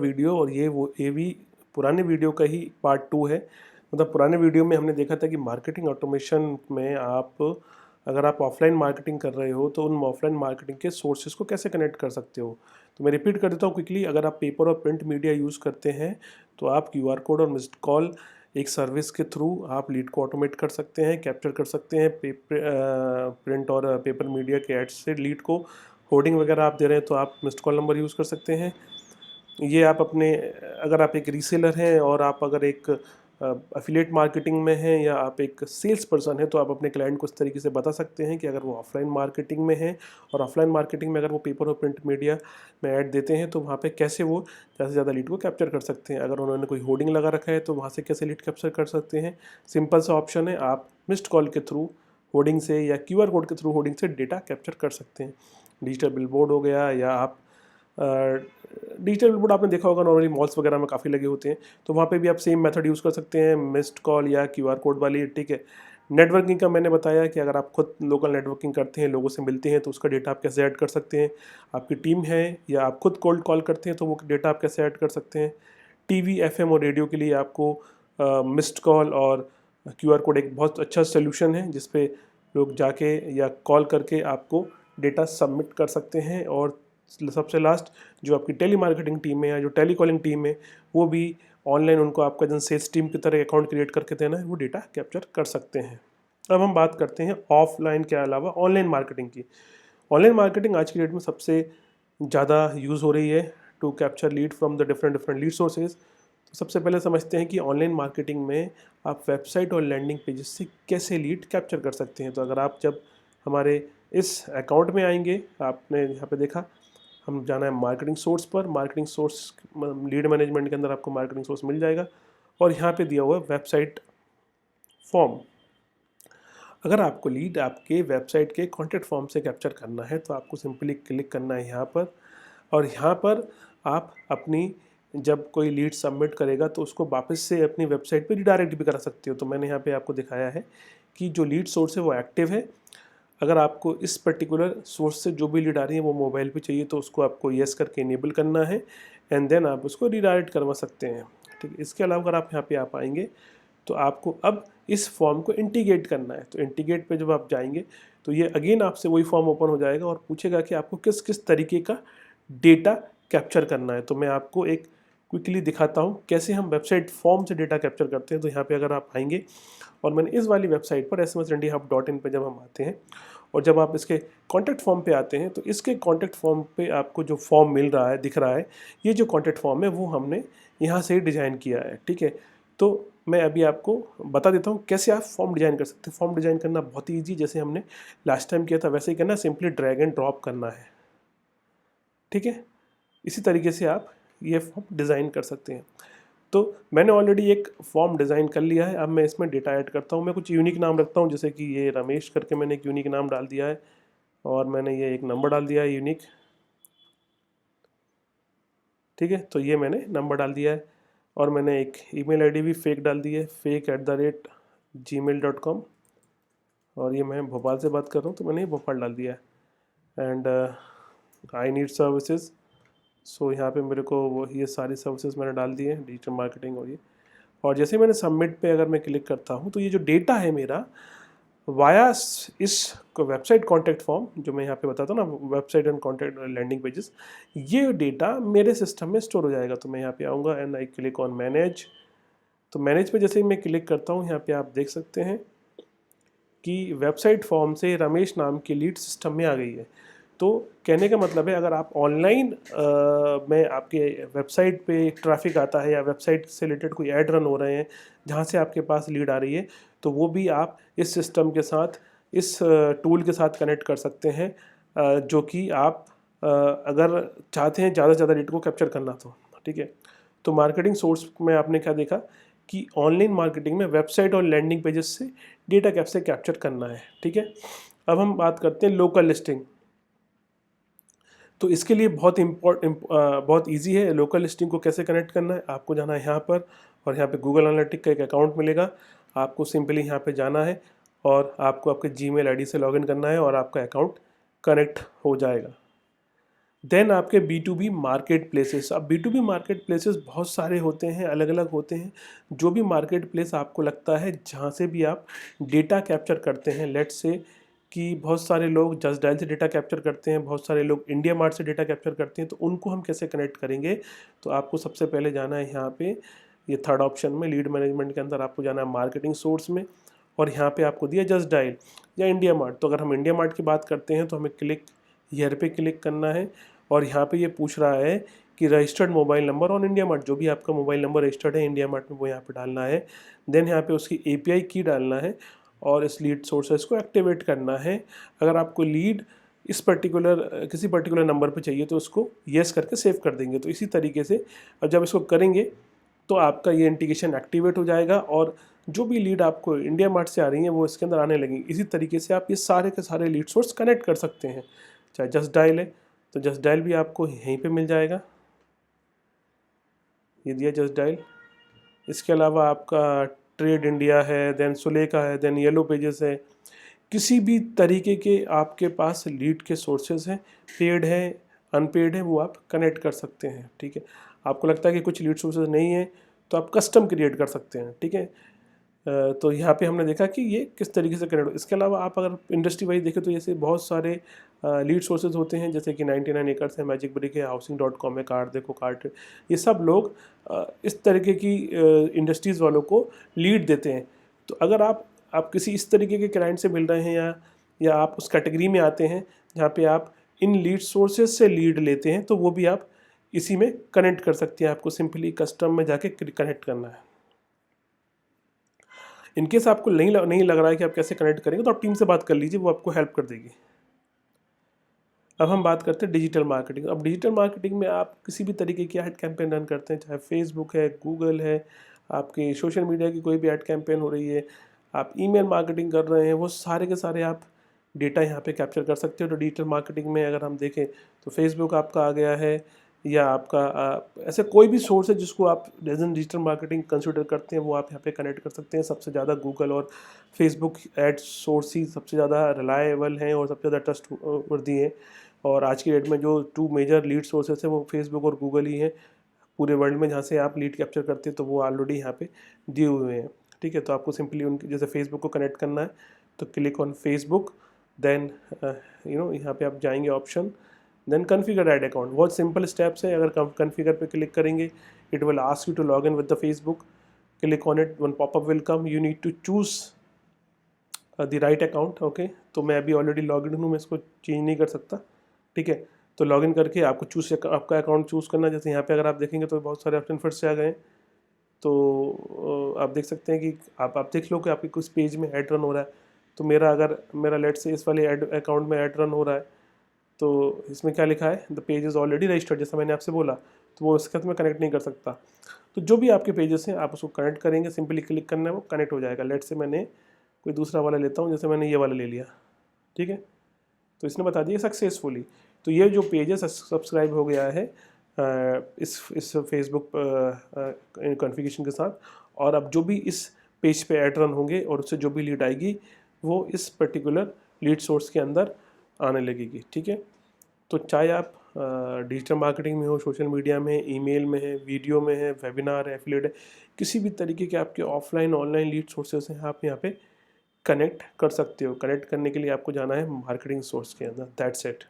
Video और ये भी पुराने वीडियो का ही पार्ट 2 है। मतलब पुराने वीडियो में हमने देखा था कि मार्केटिंग ऑटोमेशन में अगर आप ऑफलाइन मार्केटिंग कर रहे हो तो उन ऑफलाइन मार्केटिंग के सोर्सेज को कैसे कनेक्ट कर सकते हो। तो मैं रिपीट कर देता हूँ क्विकली। अगर आप पेपर और प्रिंट मीडिया यूज़ करते हैं तो आप QR कोड और मिस्ड कॉल एक सर्विस के थ्रू आप लीड को ऑटोमेट कर सकते हैं, कैप्चर कर सकते हैं। प्रिंट और पेपर मीडिया के एड्स से लीड को होर्डिंग वगैरह आप दे रहे हैं तो आप मिस्ड कॉल नंबर यूज़ कर सकते हैं। ये आप अपने, अगर आप एक रीसेलर हैं और आप अगर एक एफिलिएट मार्केटिंग में हैं या आप एक सेल्स पर्सन हैं तो आप अपने क्लाइंट को इस तरीके से बता सकते हैं कि अगर वो ऑफलाइन मार्केटिंग में है और ऑफलाइन मार्केटिंग में अगर वो पेपर और प्रिंट मीडिया में ऐड देते हैं तो वहाँ पे कैसे वो ज़्यादा से ज़्यादा लीड को कैप्चर कर सकते हैं। अगर उन्होंने कोई होर्डिंग लगा रखा है तो वहाँ से कैसे लीड कैप्चर कर सकते हैं। सिंपल सा ऑप्शन है, आप मिस्ड कॉल के थ्रू होर्डिंग से या QR कोड के थ्रू होर्डिंग से डेटा कैप्चर कर सकते हैं। डिजिटल बिलबोर्ड हो गया या आप डिजिटल बिलबोर्ड आपने देखा होगा नॉर्मली मॉल्स वगैरह में काफ़ी लगे होते हैं, तो वहाँ पे भी आप सेम मेथड यूज़ कर सकते हैं, मिस्ड कॉल या QR कोड वाली। ठीक है। नेटवर्किंग का मैंने बताया कि अगर आप खुद लोकल नेटवर्किंग करते हैं, लोगों से मिलते हैं तो उसका डेटा आप कैसे ऐड कर सकते हैं। आपकी टीम है या आप खुद कोल्ड कॉल करते हैं तो वो डेटा आप कैसे ऐड कर सकते हैं। TV, FM और रेडियो के लिए आपको मिस्ड कॉल और QR कोड एक बहुत अच्छा सोल्यूशन है जिसपे लोग जाके या कॉल करके आपको डेटा सबमिट कर सकते हैं। और सबसे लास्ट, जो आपकी टेली मार्केटिंग टीम है या जो टेली कॉलिंग टीम है वो भी ऑनलाइन उनको आपका जन सेल्स टीम की तरह अकाउंट क्रिएट करके देना है, वो डेटा कैप्चर कर सकते हैं। अब हम बात करते हैं ऑफलाइन के अलावा ऑनलाइन मार्केटिंग की। ऑनलाइन मार्केटिंग आज की डेट में सबसे ज़्यादा यूज़ हो रही है to capture lead from the different different lead sources. तो सबसे पहले समझते हैं कि ऑनलाइन मार्केटिंग में आप वेबसाइट और लैंडिंग पेजेस से कैसे लीड कैप्चर कर सकते हैं। तो अगर आप जब हमारे इस अकाउंट में आएंगे, आपने यहाँ पे देखा हम जाना है मार्केटिंग सोर्स पर। मार्केटिंग सोर्स लीड मैनेजमेंट के अंदर आपको मार्केटिंग सोर्स मिल जाएगा और यहाँ पे दिया हुआ है वेबसाइट फॉर्म। अगर आपको लीड आपके वेबसाइट के कॉन्टैक्ट फॉर्म से कैप्चर करना है तो आपको सिंपली क्लिक करना है यहाँ पर, और यहाँ पर आप अपनी, जब कोई लीड सबमिट करेगा तो उसको वापस से अपनी वेबसाइट पे रिडायरेक्ट भी करा सकते हो। तो मैंने यहाँ पे आपको दिखाया है कि जो लीड सोर्स है वो एक्टिव है। अगर आपको इस पर्टिकुलर सोर्स से जो भी लीड आ रही है वो मोबाइल पे चाहिए तो उसको आपको येस करके इनेबल करना है एंड देन आप उसको रिडायरेक्ट करवा सकते हैं। ठीक है। इसके अलावा अगर आप यहाँ पे आप आएंगे तो आपको अब इस फॉर्म को इंटीग्रेट करना है। तो इंटीग्रेट पे जब आप जाएंगे तो ये अगेन आपसे वही फॉर्म ओपन हो जाएगा और पूछेगा कि आपको किस किस तरीके का डेटा कैप्चर करना है। तो मैं आपको एक क्विकली दिखाता हूँ कैसे हम वेबसाइट फॉर्म से डेटा कैप्चर करते हैं। तो यहाँ पे अगर आप आएंगे और मैंने इस वाली वेबसाइट पर smsindihub.in पे जब हम आते हैं और जब आप इसके कॉन्टैक्ट फॉर्म पे आते हैं तो इसके कॉन्टैक्ट फॉर्म पे आपको जो फॉर्म मिल रहा है, दिख रहा है, ये जो कॉन्टैक्ट फॉर्म है वो हमने यहाँ से डिज़ाइन किया है। ठीक है। तो मैं अभी आपको बता देता हूँ कैसे आप फॉर्म डिज़ाइन कर सकते हैं। फॉर्म डिज़ाइन करना बहुत ही ईजी, जैसे हमने लास्ट टाइम किया था वैसे ही करना है, सिंपली ड्रैग एंड ड्रॉप करना है। ठीक है। इसी तरीके से आप ये फॉर्म डिज़ाइन कर सकते हैं। तो मैंने ऑलरेडी एक फॉर्म डिज़ाइन कर लिया है। अब मैं इसमें डेटा ऐड करता हूँ। मैं कुछ यूनिक नाम रखता हूँ, जैसे कि ये रमेश करके मैंने एक यूनिक नाम डाल दिया है और मैंने ये एक नंबर डाल दिया है यूनिक। ठीक है। तो ये मैंने नंबर डाल दिया है और मैंने एक ईमेल आईडी भी फेक डाल दी है, fake@gmail.com। और ये मैं भोपाल से बात कर रहा हूँ तो मैंने भोपाल डाल दिया है। एंड आई नीड सर्विसेज, सो यहाँ पे मेरे को वो ये सारी सर्विसेज मैंने डाल दी है, डिजिटल मार्केटिंग और ये। और जैसे मैंने सबमिट पे अगर मैं क्लिक करता हूँ तो ये जो डेटा है मेरा वाया इस वेबसाइट कॉन्टैक्ट फॉर्म, जो मैं यहाँ पे बताता हूँ ना, website and contact landing pages, ये डेटा मेरे सिस्टम में स्टोर हो जाएगा। तो मैं यहाँ पे आऊँगा and I click on manage. तो मैनेज पे जैसे ही मैं क्लिक करता हूँ यहाँ पे आप देख सकते हैं कि वेबसाइट फॉर्म से रमेश नाम की लीड सिस्टम में आ गई है। तो कहने का मतलब है, अगर आप ऑनलाइन में आपके वेबसाइट पे ट्रैफिक आता है या वेबसाइट से रिलेटेड कोई ऐड रन हो रहे हैं जहाँ से आपके पास लीड आ रही है, तो वो भी आप इस सिस्टम के साथ, इस टूल के साथ कनेक्ट कर सकते हैं, जो कि आप अगर चाहते हैं ज़्यादा से ज़्यादा लीड को कैप्चर करना तो। ठीक है। तो मार्केटिंग सोर्स में आपने क्या देखा कि ऑनलाइन मार्केटिंग में वेबसाइट और लैंडिंग पेजेस से डेटा कैसे कैप्चर करना है। ठीक है। अब हम बात करते हैं लोकल लिस्टिंग। तो इसके लिए बहुत इजी है लोकल लिस्टिंग को कैसे कनेक्ट करना है। आपको जाना है यहाँ पर और यहाँ पे गूगल एनालिटिक का एक अकाउंट मिलेगा। आपको सिंपली यहाँ पे जाना है और आपको आपके जीमेल आईडी से लॉगिन करना है और आपका अकाउंट कनेक्ट हो जाएगा। देन आपके B2B मार्केट प्लेसेस। अब B2B मार्केट प्लेसेस बहुत सारे होते हैं, अलग अलग होते हैं। जो भी मार्केट प्लेस आपको लगता है जहाँ से भी आप डेटा कैप्चर करते हैं, लेट्स से कि बहुत सारे लोग जस्ट डायल से डेटा कैप्चर करते हैं, बहुत सारे लोग इंडिया मार्ट से डेटा कैप्चर करते हैं, तो उनको हम कैसे कनेक्ट करेंगे? तो आपको सबसे पहले जाना है यहाँ पे, ये थर्ड ऑप्शन में लीड मैनेजमेंट के अंदर आपको जाना है मार्केटिंग सोर्स में, और यहाँ पे आपको दिया जस्ट डायल या इंडिया मार्ट। तो अगर हम इंडिया मार्ट की बात करते हैं तो हमें क्लिक हियर पे क्लिक करना है, और यहाँ पे ये पूछ रहा है कि registered mobile number on India mart, जो भी आपका मोबाइल नंबर रजिस्टर्ड है इंडिया मार्ट में वो यहाँ पे डालना है। देन यहाँ पे उसकी API की डालना है और इस लीड सोर्सेस को एक्टिवेट करना है। अगर आपको लीड इस पर्टिकुलर किसी पर्टिकुलर नंबर पे चाहिए तो उसको येस करके सेव कर देंगे। तो इसी तरीके से अब जब इसको करेंगे तो आपका ये इंटीग्रेशन एक्टिवेट हो जाएगा, और जो भी लीड आपको इंडिया मार्ट से आ रही है वो इसके अंदर आने लगेंगी। इसी तरीके से आप ये सारे के सारे लीड सोर्स कनेक्ट कर सकते हैं। चाहे जस्ट डायल है तो जस्ट डायल भी आपको यहीं पे मिल जाएगा, ये दिया जस्ट डायल। इसके अलावा आपका ट्रेड इंडिया है, देन सुलेखा है, देन येलो पेजेस है। किसी भी तरीके के आपके पास लीड के सोर्सेज हैं, पेड है अनपेड है, वो आप कनेक्ट कर सकते हैं। ठीक है, आपको लगता है कि कुछ लीड सोर्सेज नहीं है तो आप कस्टम क्रिएट कर सकते हैं। ठीक है, तो यहाँ पे हमने देखा कि ये किस तरीके से कनेक्ट। इसके अलावा आप अगर इंडस्ट्री वाइज देखें तो जैसे बहुत सारे लीड सोर्सेज होते हैं, जैसे कि 99 एकर्स है, मैजिक ब्रिक है, हाउसिंग.com है, कार्ड देखो कार्ड, ये सब लोग इस तरीके की इंडस्ट्रीज़ वालों को लीड देते हैं। तो अगर आप किसी इस तरीके के क्लाइंट से मिल रहे हैं या आप उस कैटेगरी में आते हैं जहाँ पे आप इन लीड सोर्सेज से लीड लेते हैं, तो वो भी आप इसी में कनेक्ट कर सकते हैं। आपको सिंपली कस्टम में जाके कनेक्ट करना है। इनकेस आपको नहीं लग रहा है कि आप कैसे कनेक्ट करेंगे तो आप टीम से बात कर लीजिए, वो आपको हेल्प कर देगी। अब हम बात करते हैं डिजिटल मार्केटिंग। अब डिजिटल मार्केटिंग में आप किसी भी तरीके की ऐड कैंपेन रन करते हैं, चाहे फेसबुक है, गूगल है, आपके सोशल मीडिया की कोई भी ऐड कैंपेन हो रही है, आप ईमेल मार्केटिंग कर रहे हैं, वो सारे के सारे आप डेटा यहाँ पे कैप्चर कर सकते हो। तो डिजिटल मार्केटिंग में अगर हम देखें तो फेसबुक आपका आ गया है, या आपका ऐसे कोई भी सोर्स है जिसको आप as an digital marketing consider करते हैं, वो आप यहाँ पे कनेक्ट कर सकते हैं। सबसे ज़्यादा गूगल और फेसबुक एड सोर्स ही सबसे ज़्यादा रिलायबल हैं और सबसे ज़्यादा ट्रस्ट वर्दी हैं। और आज की डेट में जो 2 मेजर लीड सोर्सेस है वो फेसबुक और गूगल ही हैं पूरे वर्ल्ड में, जहाँ से आप लीड कैप्चर करते हैं, तो वो ऑलरेडी यहाँ पे दिए हुए हैं। ठीक है, तो आपको सिंपली उनके जैसे फेसबुक को कनेक्ट करना है तो क्लिक ऑन फेसबुक, देन यहाँ पे आप जाएंगे option, then configure add account. बहुत सिंपल स्टेप्स है। अगर कॉन्फ़िगर पे क्लिक करेंगे it will ask you to log in with the Facebook, click on it, one popup will come, you need to choose the right account. Okay, तो मैं अभी already log in हूँ, मैं इसको चेंज नहीं कर सकता। ठीक है, तो लॉगिन करके आपको आपका अकाउंट चूज़ करना। जैसे यहाँ पे अगर आप देखेंगे तो बहुत सारे ऑप्शन फिर से आ गए। तो आप देख सकते हैं कि आप देख लो कि आपके कुछ पेज में ऐड रन हो रहा है। तो मेरा लेट से इस वाले ऐड अकाउंट में ऐड रन हो रहा है, तो इसमें क्या लिखा है, the page is already registered, जैसा मैंने आपसे बोला, तो वो इसके साथ मैं कनेक्ट नहीं कर सकता। तो जो भी आपके पेजेस हैं आप उसको कनेक्ट करेंगे, सिंपली क्लिक करना है, वो कनेक्ट हो जाएगा। लेट से मैंने कोई दूसरा वाला लेता हूँ, जैसे मैंने ये वाला ले लिया। ठीक है, तो इसने बता दिया सक्सेसफुली। तो ये जो पेज है सब्सक्राइब हो गया है इस फेसबुक कॉन्फ़िगरेशन के साथ। और अब जो भी इस पेज पे ऐड रन होंगे और उससे जो भी लीड आएगी वो इस पर्टिकुलर लीड सोर्स के अंदर आने लगेगी। ठीक है, तो चाहे आप डिजिटल मार्केटिंग में हो, सोशल मीडिया में, ईमेल में है, वीडियो में है, वेबिनार है, एफिलिएट है, किसी भी तरीके के आपके ऑफलाइन ऑनलाइन लीड सोर्सेस हैं, आप यहाँ पे कनेक्ट कर सकते हो। कनेक्ट करने के लिए आपको जाना है मार्केटिंग सोर्स के अंदर, दैट्स इट।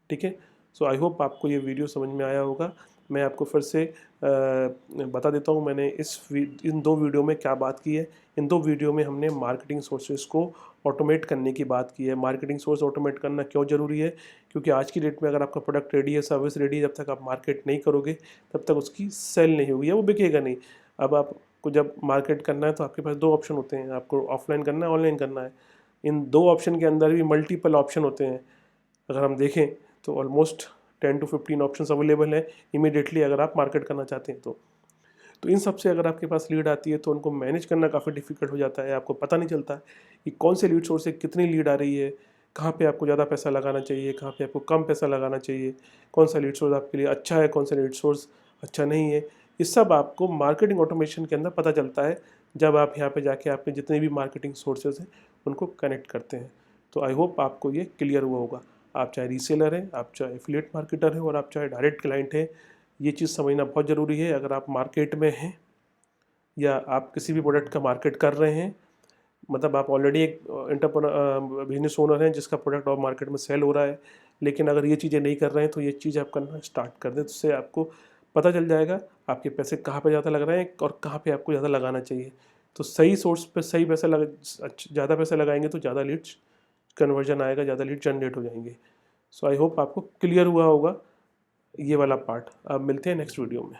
ठीक है, सो आई होप आपको ये वीडियो समझ में आया होगा। मैं आपको फिर से बता देता हूँ मैंने इन 2 वीडियो में क्या बात की है। इन 2 वीडियो में हमने मार्केटिंग सोर्सेज को ऑटोमेट करने की बात की है। मार्केटिंग सोर्स ऑटोमेट करना क्यों ज़रूरी है? क्योंकि आज की डेट में अगर आपका प्रोडक्ट रेडी है, सर्विस रेडी है, जब तक आप मार्केट नहीं करोगे तब तक उसकी सेल नहीं होगी या वो बिकेगा नहीं। अब आपको जब मार्केट करना है तो आपके पास 2 ऑप्शन होते हैं, आपको ऑफलाइन करना है, ऑनलाइन करना है। इन 2 ऑप्शन के अंदर भी मल्टीपल ऑप्शन होते हैं। अगर हम देखें तो ऑलमोस्ट 10 to 15 ऑप्शंस अवेलेबल हैं इमीडिएटली अगर आप मार्केट करना चाहते हैं तो इन सब से अगर आपके पास लीड आती है तो उनको मैनेज करना काफ़ी डिफिकल्ट हो जाता है। आपको पता नहीं चलता कि कौन से लीड सोर्स से कितनी लीड आ रही है, कहाँ पे आपको ज़्यादा पैसा लगाना चाहिए, कहाँ पे आपको कम पैसा लगाना चाहिए, कौन सा लीड सोर्स आपके लिए अच्छा है, कौन सा लीड सोर्स अच्छा नहीं है। ये सब आपको मार्केटिंग ऑटोमेशन के अंदर पता चलता है जब आप यहाँ पे जाके आपके जितने भी मार्केटिंग सोर्सेज हैं उनको कनेक्ट करते हैं। तो आई होप आपको ये क्लियर हुआ होगा। आप चाहे रीसेलर हैं, आप चाहे एफिलिएट मार्केटर हैं और आप चाहे डायरेक्ट क्लाइंट हैं, ये चीज़ समझना बहुत ज़रूरी है। अगर आप मार्केट में हैं या आप किसी भी प्रोडक्ट का मार्केट कर रहे हैं, मतलब आप ऑलरेडी एक बिजनेस ओनर हैं जिसका प्रोडक्ट और मार्केट में सेल हो रहा है, लेकिन अगर ये चीज़ें नहीं कर रहे हैं तो ये चीज़ आप करना स्टार्ट कर दें, तो उससे आपको पता चल जाएगा आपके पैसे कहाँ पे ज़्यादा लग रहे हैं और कहाँ पे आपको ज़्यादा लगाना चाहिए। तो सही सोर्स पे सही पैसा ज़्यादा पैसा लगाएंगे तो ज़्यादा लीड्स कन्वर्जन आएगा, ज़्यादा लीड जनरेट हो जाएंगे। सो आई होप आपको क्लियर हुआ होगा ये वाला पार्ट। अब मिलते हैं नेक्स्ट वीडियो में।